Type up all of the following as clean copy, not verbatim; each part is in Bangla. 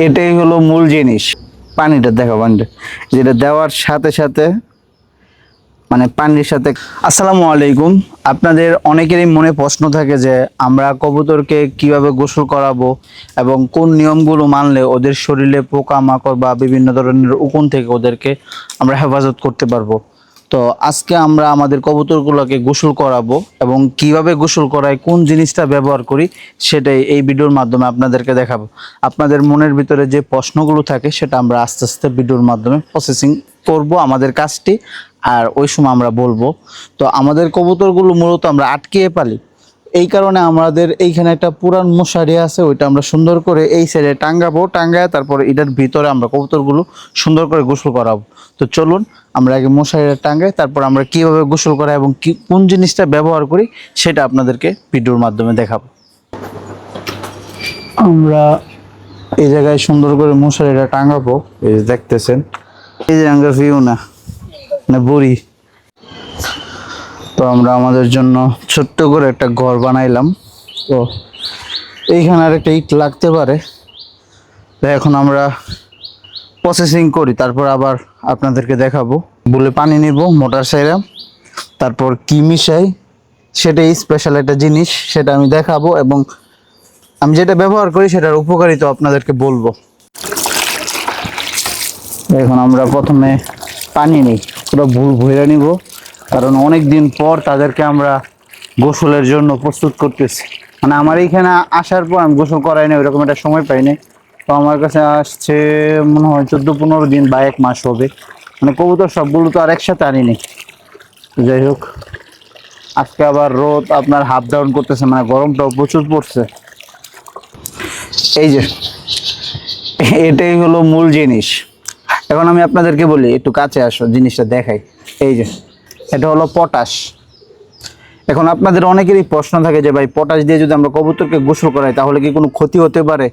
এটাই হলো মূল জিনিস। পানিটা দেখো, পানিটা যেটা দেওয়ার সাথে সাথে মানে পানির সাথে। আসসালামু আলাইকুম। আপনাদের অনেকেরই মনে প্রশ্ন থাকে যে আমরা কবুতরকে কিভাবে গোসল করাবো এবং কোন নিয়মগুলো মানলে ওদের শরীরে পোকামাকড় বা বিভিন্ন ধরনের উকুন থেকে ওদেরকে আমরা হেফাজত করতে পারবো। তো আজকে আমরা আমাদের কবুতরগুলোকে গোসল করাবো এবং কিভাবে গোসল করাই, কোন জিনিসটা ব্যবহার করি, সেটাই এই ভিডিওর মাধ্যমে আপনাদেরকে দেখাবো। আপনাদের মনের ভিতরে যে প্রশ্নগুলো থাকে সেটা আমরা আস্তে আস্তে ভিডিওর মাধ্যমে প্রসেসিং করব আমাদের কাজটি, আর ওই সময় আমরা বলবো। তো আমাদের কবুতরগুলো মূলত আমরা আটকিয়ে পালি, এই কারণে আমাদের এইখানে একটা পুরান মশারি আছে, ওইটা আমরা সুন্দর করে এই সাইডে টাঙ্গাবো, টাঙ্গায় তারপরে এটার ভিতরে আমরা কবুতরগুলো সুন্দর করে গোসল করাবো। তো চলুন আমরা আগে মশারিটা টাঙ্গাই, তারপর আমরা কিভাবে গোসল করা এবং কি কোন জিনিসটা ব্যবহার করি সেটা আপনাদেরকে ভিডিওর মাধ্যমে দেখাবো। আমরা এই জায়গায় সুন্দর করে মশারিটা টাঙ্গাবো। এই যে দেখতেছেন, এই যে আমরা ভিউ না বুড়ি। তো আমরা আমাদের জন্য ছোট্ট করে একটা ঘর বানাইলাম। তো এইখানে আর একটা ইট লাগতে পারে, তো এখন আমরা প্রসেসিং করি, তারপর আবার আপনাদেরকে দেখাবো। বলে পানি নিব মোটর সাইরা, তারপর কি মিশাই সেটাই স্পেশাল একটা জিনিস, সেটা আমি দেখাবো এবং আমি যেটা ব্যবহার করি সেটার উপকারিতা আপনাদেরকে বলবো। এখন আমরা প্রথমে পানি নিই, পুরো ভরে নিব, কারণ অনেক দিন পর তাদেরকে আমরা গোসলের জন্য প্রস্তুত করতেছি। মানে আমার এইখানে আসার পর আমি গোসল করাই না, ওইরকম একটা সময় পাইনি। তো আমার কাছে আসছে মনে হয় 14-15 দিন বা 1 মাস হবে। মানে কবুতর সবগুলো তো আর একসাথে আনিনি। যাই হোক, আজকে আবার রোদ আপনার হাফ ডাউন করতেছে, মানে গরমটাও প্রচুর পড়ছে। এই যে এটাই হলো মূল জিনিস। এখন আমি আপনাদেরকে বলি, একটু কাছে আসো, জিনিসটা দেখাই। এই যে এটা হলো পটাশ। এখন আপনাদের অনেকেরই প্রশ্ন থাকে যে ভাই, পটাশ দিয়ে যদি আমরা কবুতরকে গোসল করাই তাহলে কি কোনো ক্ষতি হতে পারে?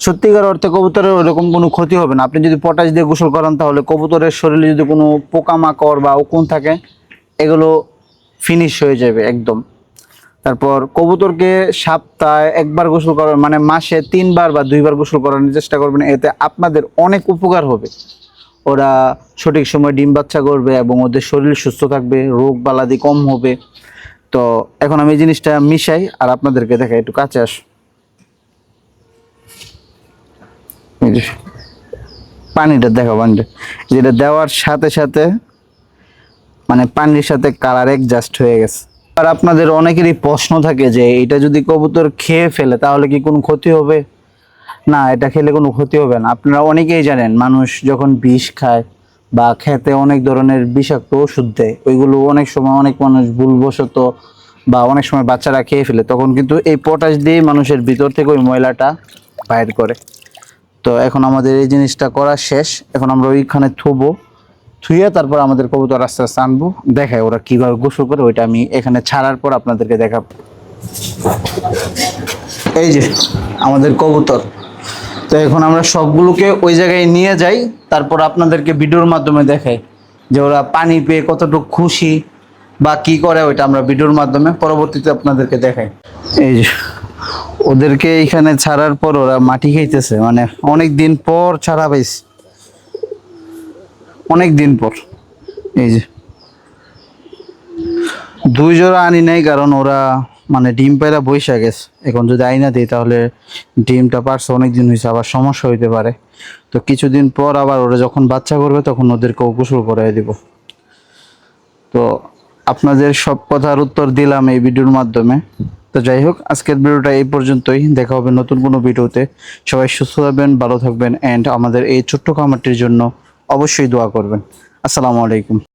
সত্যিকার অর্থে কবুতরের ওরকম কোনো ক্ষতি হবে না। আপনি যদি পটাশ দিয়ে গোসল করান তাহলে কবুতরের শরীরে যদি কোনো পোকামাকড় বা উকুন থাকে এগুলো ফিনিশ হয়ে যাবে একদম। তারপর কবুতরকে সপ্তাহে একবার গোসল করার মানে মাসে 3 বার বা 2 বার গোসল করানোর চেষ্টা করবেন, এতে আপনাদের অনেক উপকার হবে। ওরা সঠিক সময় ডিম বাচ্চা করবে এবং ওদের শরীর সুস্থ থাকবে, রোগ বালাদি কম হবে। তো এখন আমি এই জিনিসটা মিশাই আর আপনাদেরকে দেখাই, একটু কাছে আস। পানিটা দেখো, পানিটা যেটা দেওয়ার সাথে সাথে মানে পানির সাথে কালার অ্যাডজাস্ট হয়ে গেছে। আর আপনাদের অনেকেরই প্রশ্ন থাকে যে এটা যদি কবুতর খেয়ে ফেলে তাহলে কি কোনো ক্ষতি হবে? না, এটা খেলে কোনো ক্ষতি হবে না। আপনারা অনেকেই জানেন, মানুষ যখন বিষ খায় বা খেতে অনেক ধরনের বিষাক্ত ওষুধ দেয়, ওইগুলো অনেক সময় অনেক মানুষ ভুলবশত বা অনেক সময় বাচ্চারা খেয়ে ফেলে, তখন কিন্তু এই পটাশ দিয়ে মানুষের ভিতর থেকে ওই ময়লাটা বাইর করে। তো এখন আমাদের এই জিনিসটা করা শেষ, এখন আমরা ওইখানে থুয়ে তারপর আমাদের কবুতর আস্তে আস্তে আনবো, দেখায় ওরা কিভাবে গোসল করে, ওইটা আমি এখানে ছাড়ার পর আপনাদেরকে দেখাবো। এই যে আমাদের কবুতর। তো এখন আমরা সবগুলোকে ওই জায়গায় নিয়ে যাই, তারপর আপনাদেরকে ভিডিওর মাধ্যমে দেখাই যে ওরা পানি পেয়ে কতটুকু খুশি বা কি করে, ওইটা আমরা ভিডিওর মাধ্যমে পরবর্তীতে আপনাদেরকে দেখাই। এই যে ওদেরকে এইখানে ছাড়ার পর ওরা মাটি খাইতেছে, মানে অনেক দিন পর ছাড়া পাইছে, অনেক দিন পর। এই যে 2 জোড়া আনি নাই, কারণ ওরা মানে ডিম পায়রা বৈশা গেছে। এখন যদি আইনা দিই তাহলে ডিমটা পারছে অনেক দিন হয়েছে, আবার সমস্যা হইতে পারে। তো কিছুদিন পর আবার ওরা যখন বাচ্চা করবে তখন ওদেরকেও গোসল করাই দিব। তো আপনাদের সব কথার উত্তর দিলাম এই ভিডিওর মাধ্যমে। তো যাই হোক, আজকের ভিডিওটা এই পর্যন্তই। দেখা হবে নতুন কোনো ভিডিওতে। সবাই সুস্থ থাকবেন, ভালো থাকবেন, অ্যান্ড আমাদের এই ছোট্ট খামারটির জন্য অবশ্যই দোয়া করবেন। আসসালামু আলাইকুম।